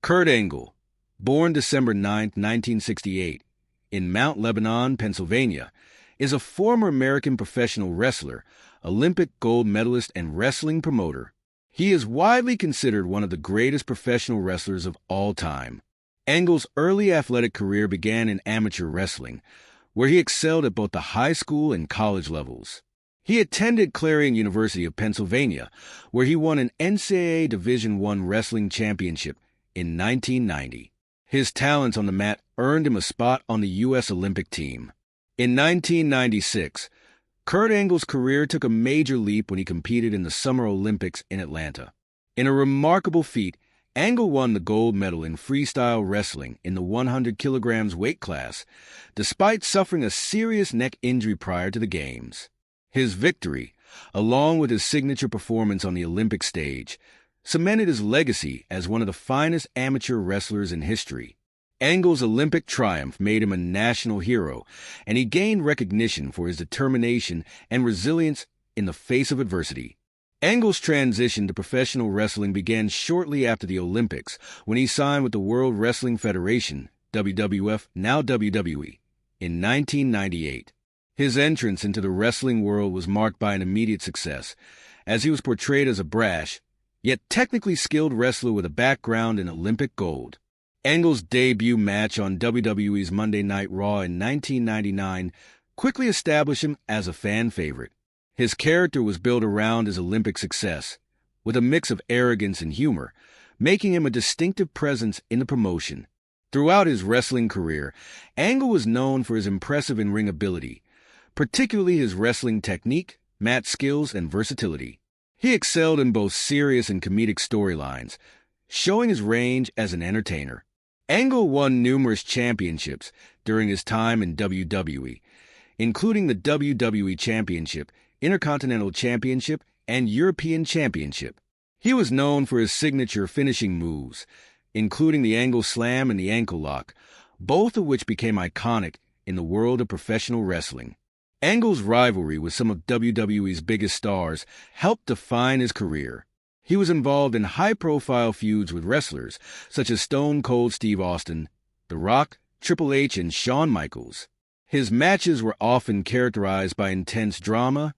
Kurt Angle, born December 9, 1968, in Mount Lebanon, Pennsylvania, is a former American professional wrestler, Olympic gold medalist, and wrestling promoter. He is widely considered one of the greatest professional wrestlers of all time. Angle's early athletic career began in amateur wrestling, where he excelled at both the high school and college levels. He attended Clarion University of Pennsylvania, where he won an NCAA Division I wrestling championship in 1990. His talents on the mat earned him a spot on the U.S. Olympic team. In 1996, Kurt Angle's career took a major leap when he competed in the Summer Olympics in Atlanta. In a remarkable feat, Angle won the gold medal in freestyle wrestling in the 100 kilograms weight class, despite suffering a serious neck injury prior to the Games. His victory, along with his signature performance on the Olympic stage, cemented his legacy as one of the finest amateur wrestlers in history. Angle's Olympic triumph made him a national hero, and he gained recognition for his determination and resilience in the face of adversity. Angle's transition to professional wrestling began shortly after the Olympics, when he signed with the World Wrestling Federation, WWF, now WWE, in 1998. His entrance into the wrestling world was marked by an immediate success, as he was portrayed as a brash, yet technically skilled wrestler with a background in Olympic gold. Angle's debut match on WWE's Monday Night Raw in 1999 quickly established him as a fan favorite. His character was built around his Olympic success, with a mix of arrogance and humor, making him a distinctive presence in the promotion. Throughout his wrestling career, Angle was known for his impressive in-ring ability, particularly his wrestling technique, mat skills, and versatility. He excelled in both serious and comedic storylines, showing his range as an entertainer. Angle won numerous championships during his time in WWE, including the WWE Championship, Intercontinental Championship, and European Championship. He was known for his signature finishing moves, including the Angle Slam and the Ankle Lock, both of which became iconic in the world of professional wrestling. Angle's rivalry with some of WWE's biggest stars helped define his career. He was involved in high-profile feuds with wrestlers such as Stone Cold Steve Austin, The Rock, Triple H, and Shawn Michaels. His matches were often characterized by intense drama,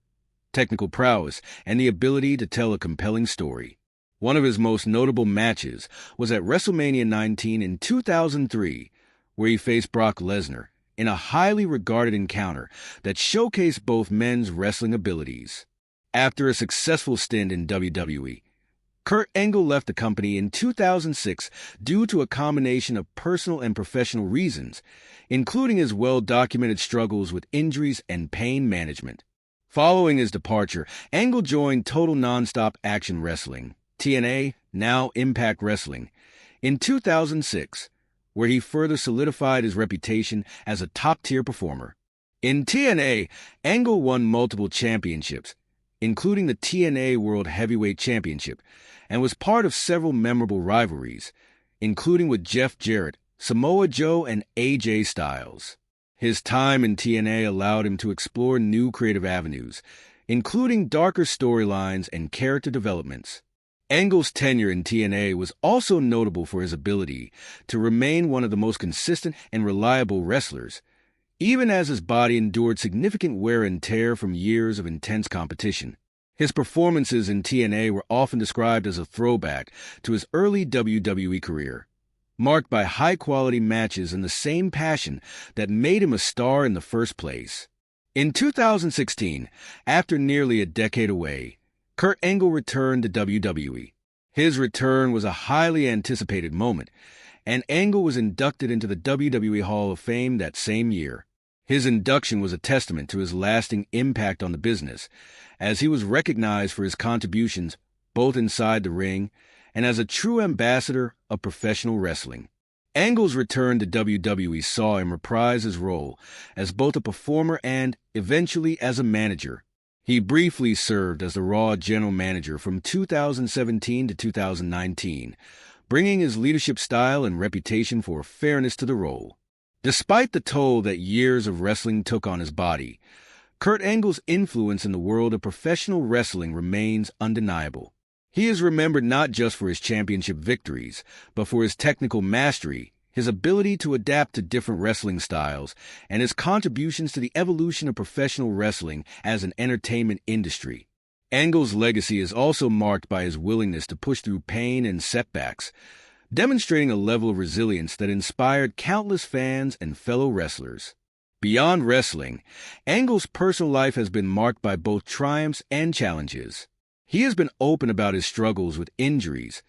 technical prowess, and the ability to tell a compelling story. One of his most notable matches was at WrestleMania 19 in 2003, where he faced Brock Lesnar in a highly regarded encounter that showcased both men's wrestling abilities. After a successful stint in WWE, Kurt Angle left the company in 2006 due to a combination of personal and professional reasons, including his well-documented struggles with injuries and pain management. Following his departure, Angle joined Total Nonstop Action Wrestling, TNA, now Impact Wrestling, in 2006, where he further solidified his reputation as a top-tier performer. In TNA, Angle won multiple championships, including the TNA World Heavyweight Championship, and was part of several memorable rivalries, including with Jeff Jarrett, Samoa Joe, and AJ Styles. His time in TNA allowed him to explore new creative avenues, including darker storylines and character developments. Angle's tenure in TNA was also notable for his ability to remain one of the most consistent and reliable wrestlers, even as his body endured significant wear and tear from years of intense competition. His performances in TNA were often described as a throwback to his early WWE career, marked by high-quality matches and the same passion that made him a star in the first place. In 2016, after nearly a decade away, Kurt Angle returned to WWE. His return was a highly anticipated moment, and Angle was inducted into the WWE Hall of Fame that same year. His induction was a testament to his lasting impact on the business, as he was recognized for his contributions both inside the ring and as a true ambassador of professional wrestling. Angle's return to WWE saw him reprise his role as both a performer and, eventually, as a manager. He briefly served as the Raw general manager from 2017 to 2019, bringing his leadership style and reputation for fairness to the role. Despite the toll that years of wrestling took on his body, Kurt Angle's influence in the world of professional wrestling remains undeniable. He is remembered not just for his championship victories, but for his technical mastery, his ability to adapt to different wrestling styles, and his contributions to the evolution of professional wrestling as an entertainment industry. Angle's legacy is also marked by his willingness to push through pain and setbacks, demonstrating a level of resilience that inspired countless fans and fellow wrestlers. Beyond wrestling, Angle's personal life has been marked by both triumphs and challenges. He has been open about his struggles with injuries,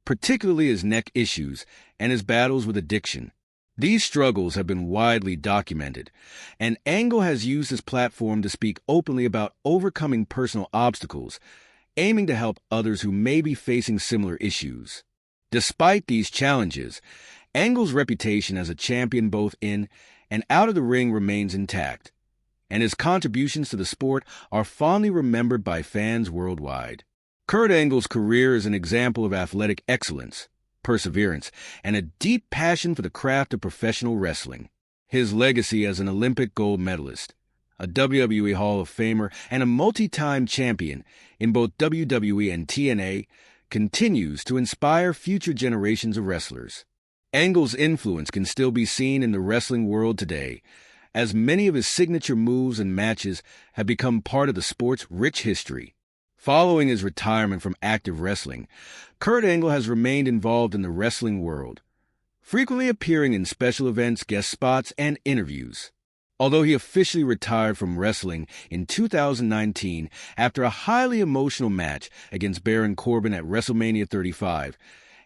particularly his neck issues and his battles with addiction. These struggles have been widely documented, and Angle has used his platform to speak openly about overcoming personal obstacles, aiming to help others who may be facing similar issues. Despite these challenges, Angle's reputation as a champion both in and out of the ring remains intact, and his contributions to the sport are fondly remembered by fans worldwide. Kurt Angle's career is an example of athletic excellence, perseverance, and a deep passion for the craft of professional wrestling. His legacy as an Olympic gold medalist, a WWE Hall of Famer, and a multi-time champion in both WWE and TNA continues to inspire future generations of wrestlers. Angle's influence can still be seen in the wrestling world today, as many of his signature moves and matches have become part of the sport's rich history. Following his retirement from active wrestling, Kurt Angle has remained involved in the wrestling world, frequently appearing in special events, guest spots, and interviews. Although he officially retired from wrestling in 2019 after a highly emotional match against Baron Corbin at WrestleMania 35,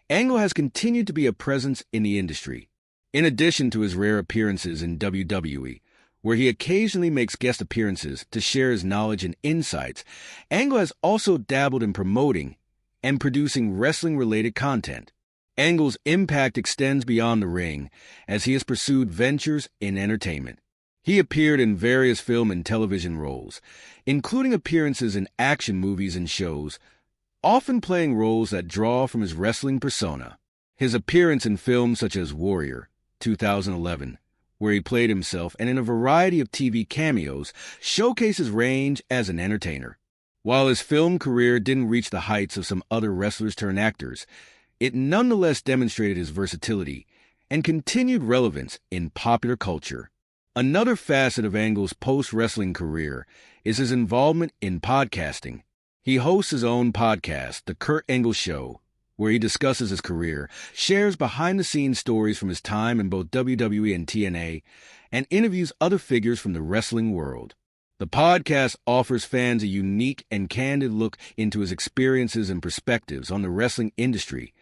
Angle has continued to be a presence in the industry. In addition to his rare appearances in WWE, where he occasionally makes guest appearances to share his knowledge and insights, Angle has also dabbled in promoting and producing wrestling-related content. Angle's impact extends beyond the ring, as he has pursued ventures in entertainment. He appeared in various film and television roles, including appearances in action movies and shows, often playing roles that draw from his wrestling persona. His appearance in films such as Warrior, 2011, where he played himself, and in a variety of TV cameos, showcase his range as an entertainer. While his film career didn't reach the heights of some other wrestlers-turned-actors, it nonetheless demonstrated his versatility and continued relevance in popular culture. Another facet of Angle's post-wrestling career is his involvement in podcasting. He hosts his own podcast, The Kurt Angle Show, where he discusses his career, shares behind-the-scenes stories from his time in both WWE and TNA, and interviews other figures from the wrestling world. The podcast offers fans a unique and candid look into his experiences and perspectives on the wrestling industry,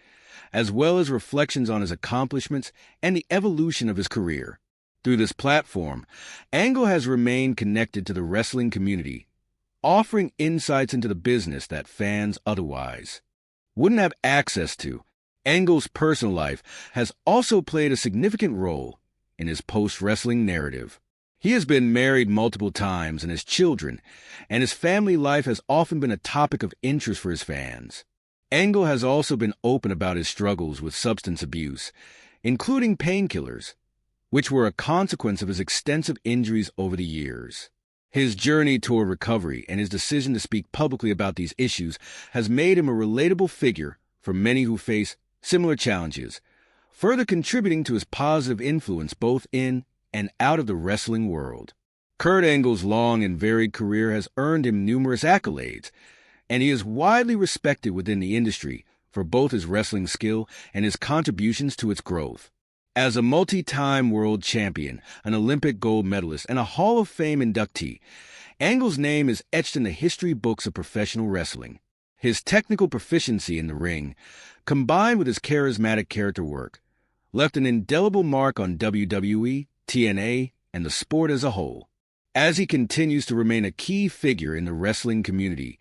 as well as reflections on his accomplishments and the evolution of his career. Through this platform, Angle has remained connected to the wrestling community, offering insights into the business that fans otherwise wouldn't have access to. Angle's personal life has also played a significant role in his post-wrestling narrative. He has been married multiple times and has children, and his family life has often been a topic of interest for his fans. Angle has also been open about his struggles with substance abuse, including painkillers, which were a consequence of his extensive injuries over the years. His journey toward recovery and his decision to speak publicly about these issues has made him a relatable figure for many who face similar challenges, further contributing to his positive influence both in and out of the wrestling world. Kurt Angle's long and varied career has earned him numerous accolades, and he is widely respected within the industry for both his wrestling skill and his contributions to its growth. As a multi-time world champion, an Olympic gold medalist, and a Hall of Fame inductee, Angle's name is etched in the history books of professional wrestling. His technical proficiency in the ring, combined with his charismatic character work, left an indelible mark on WWE, TNA, and the sport as a whole. As he continues to remain a key figure in the wrestling community,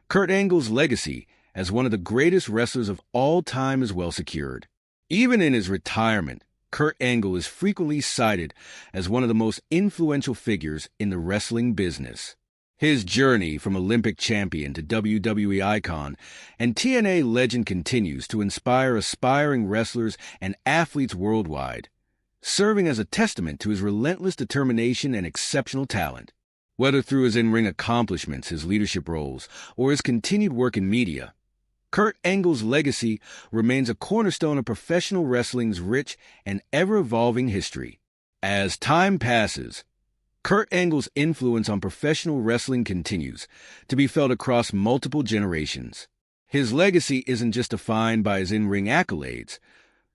Kurt Angle's legacy as one of the greatest wrestlers of all time is well secured. Even in his retirement, Kurt Angle is frequently cited as one of the most influential figures in the wrestling business. His journey from Olympic champion to WWE icon and TNA legend continues to inspire aspiring wrestlers and athletes worldwide, serving as a testament to his relentless determination and exceptional talent. Whether through his in-ring accomplishments, his leadership roles, or his continued work in media, Kurt Angle's legacy remains a cornerstone of professional wrestling's rich and ever-evolving history. As time passes, Kurt Angle's influence on professional wrestling continues to be felt across multiple generations. His legacy isn't just defined by his in-ring accolades,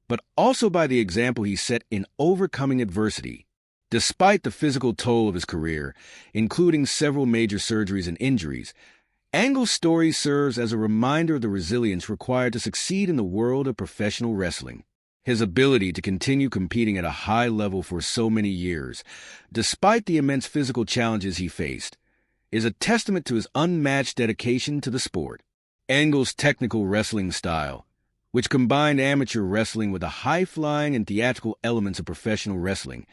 but also by the example he set in overcoming adversity. Despite the physical toll of his career, including several major surgeries and injuries, Angle's story serves as a reminder of the resilience required to succeed in the world of professional wrestling. His ability to continue competing at a high level for so many years, despite the immense physical challenges he faced, is a testament to his unmatched dedication to the sport. Angle's technical wrestling style, which combined amateur wrestling with the high-flying and theatrical elements of professional wrestling,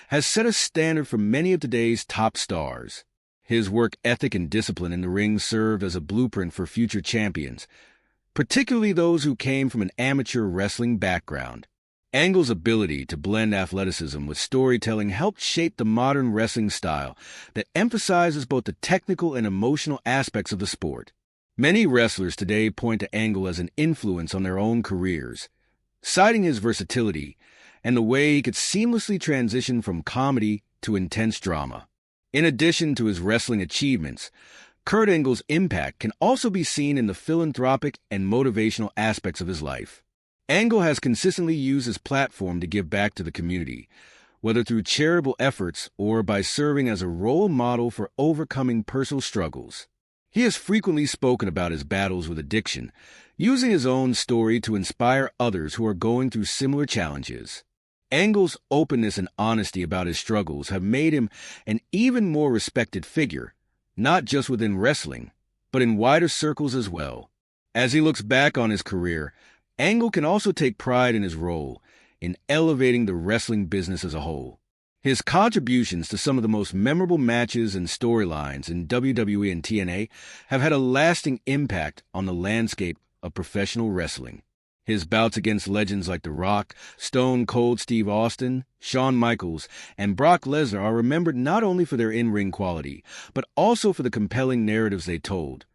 has set a standard for many of today's top stars. His work ethic and discipline in the ring served as a blueprint for future champions, particularly those who came from an amateur wrestling background. Angle's ability to blend athleticism with storytelling helped shape the modern wrestling style that emphasizes both the technical and emotional aspects of the sport. Many wrestlers today point to Angle as an influence on their own careers, citing his versatility and the way he could seamlessly transition from comedy to intense drama. In addition to his wrestling achievements, Kurt Angle's impact can also be seen in the philanthropic and motivational aspects of his life. Angle has consistently used his platform to give back to the community, whether through charitable efforts or by serving as a role model for overcoming personal struggles. He has frequently spoken about his battles with addiction, using his own story to inspire others who are going through similar challenges. Angle's openness and honesty about his struggles have made him an even more respected figure, not just within wrestling, but in wider circles as well. As he looks back on his career, Angle can also take pride in his role in elevating the wrestling business as a whole. His contributions to some of the most memorable matches and storylines in WWE and TNA have had a lasting impact on the landscape of professional wrestling. His bouts against legends like The Rock, Stone Cold Steve Austin, Shawn Michaels, and Brock Lesnar are remembered not only for their in-ring quality, but also for the compelling narratives they told,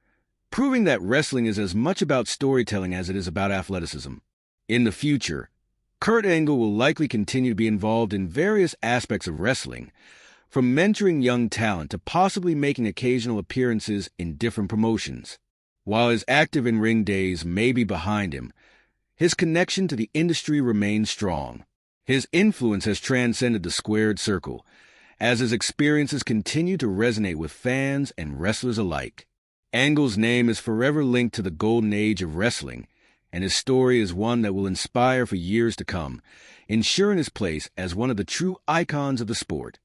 proving that wrestling is as much about storytelling as it is about athleticism. In the future, Kurt Angle will likely continue to be involved in various aspects of wrestling, from mentoring young talent to possibly making occasional appearances in different promotions. While his active in-ring days may be behind him, his connection to the industry remains strong. His influence has transcended the squared circle, as his experiences continue to resonate with fans and wrestlers alike. Angle's name is forever linked to the golden age of wrestling, and his story is one that will inspire for years to come, ensuring his place as one of the true icons of the sport.